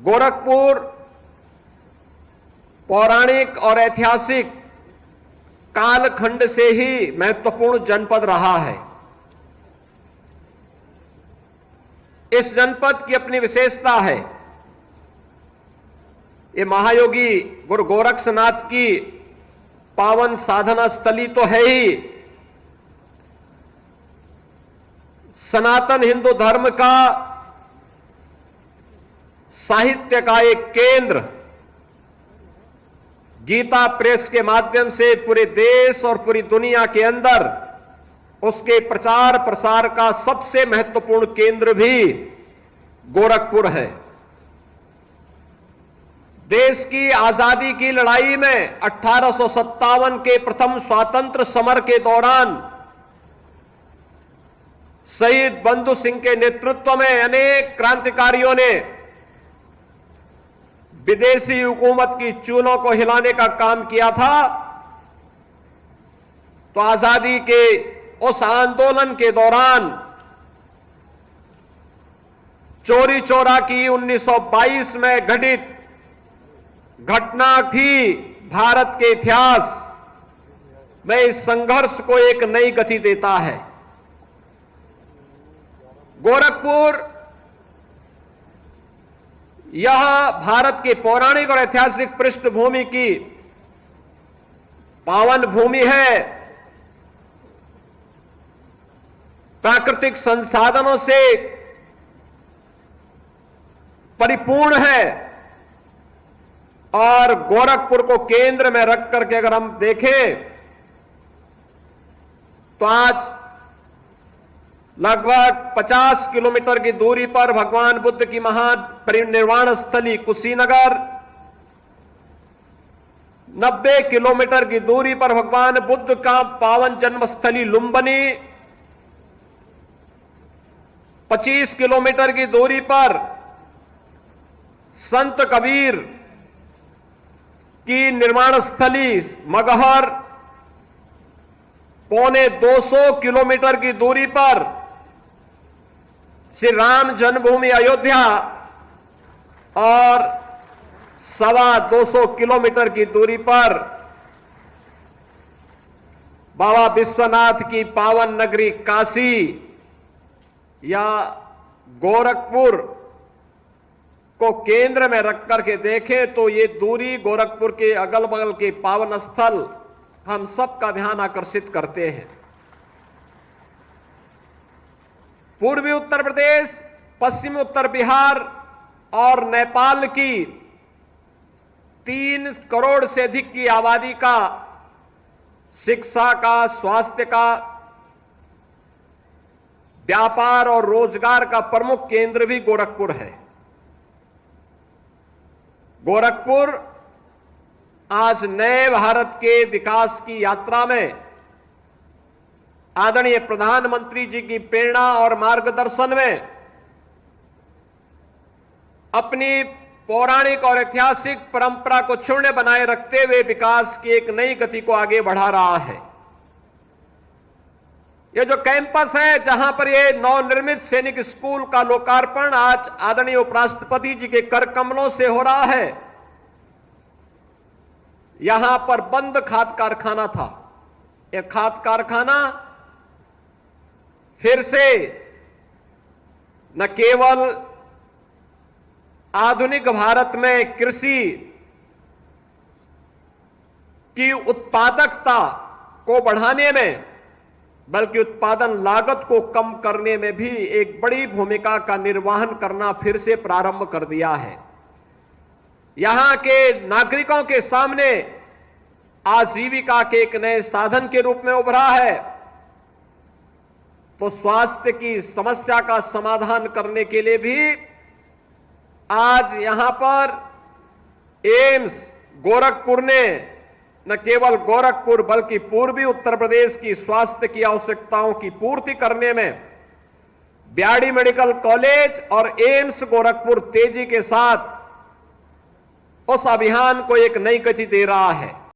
गोरखपुर पौराणिक और ऐतिहासिक कालखंड से ही महत्वपूर्ण जनपद रहा है। इस जनपद की अपनी विशेषता है। ये महायोगी गुरु गोरक्षनाथ की पावन साधना स्थली तो है ही, सनातन हिंदू धर्म का साहित्य का एक केंद्र, गीता प्रेस के माध्यम से पूरे देश और पूरी दुनिया के अंदर उसके प्रचार प्रसार का सबसे महत्वपूर्ण केंद्र भी गोरखपुर है। देश की आजादी की लड़ाई में 1857 के प्रथम स्वातंत्र समर के दौरान शहीद बंधु सिंह के नेतृत्व में अनेक क्रांतिकारियों ने विदेशी हुकूमत की चूलों को हिलाने का काम किया था। तो आजादी के उस आंदोलन के दौरान चोरी चोरा की 1922 में घटित घटना भी भारत के इतिहास में इस संघर्ष को एक नई गति देता है। गोरखपुर यह भारत की पौराणिक और ऐतिहासिक पृष्ठभूमि की पावन भूमि है। प्राकृतिक संसाधनों से परिपूर्ण है और गोरखपुर को केंद्र में रख करके अगर हम देखें तो आज लगभग 50 किलोमीटर की दूरी पर भगवान बुद्ध की महान परिनिर्वाण स्थली कुशीनगर, 90 किलोमीटर की दूरी पर भगवान बुद्ध का पावन जन्मस्थली लुंबनी, 25 किलोमीटर की दूरी पर संत कबीर की निर्माण स्थली मगहर, पौने 200 किलोमीटर की दूरी पर श्री राम जन्मभूमि अयोध्या और 250 किलोमीटर की दूरी पर बाबा विश्वनाथ की पावन नगरी काशी या गोरखपुर को केंद्र में रख करके देखें तो ये दूरी गोरखपुर के अगल बगल के पावन स्थल हम सबका ध्यान आकर्षित करते हैं। पूर्वी उत्तर प्रदेश, पश्चिमी उत्तर बिहार और नेपाल की 3 करोड़ से अधिक की आबादी का शिक्षा का, स्वास्थ्य का, व्यापार और रोजगार का प्रमुख केंद्र भी गोरखपुर है। गोरखपुर आज नए भारत के विकास की यात्रा में आदरणीय प्रधानमंत्री जी की प्रेरणा और मार्गदर्शन में अपनी पौराणिक और ऐतिहासिक परंपरा को क्षुण्ण बनाए रखते हुए विकास की एक नई गति को आगे बढ़ा रहा है। ये जो कैंपस है जहां पर ये नवनिर्मित सैनिक स्कूल का लोकार्पण आज आदरणीय उपराष्ट्रपति जी के कर कमलों से हो रहा है, यहां पर बंद खाद कारखाना था। यह खाद कारखाना फिर से न केवल आधुनिक भारत में कृषि की उत्पादकता को बढ़ाने में बल्कि उत्पादन लागत को कम करने में भी एक बड़ी भूमिका का निर्वहन करना फिर से प्रारंभ कर दिया है। यहां के नागरिकों के सामने आजीविका के एक नए साधन के रूप में उभरा है। तो स्वास्थ्य की समस्या का समाधान करने के लिए भी आज यहां पर एम्स गोरखपुर ने न केवल गोरखपुर बल्कि पूर्वी उत्तर प्रदेश की स्वास्थ्य की आवश्यकताओं की पूर्ति करने में बीआरडी मेडिकल कॉलेज और एम्स गोरखपुर तेजी के साथ उस अभियान को एक नई गति दे रहा है।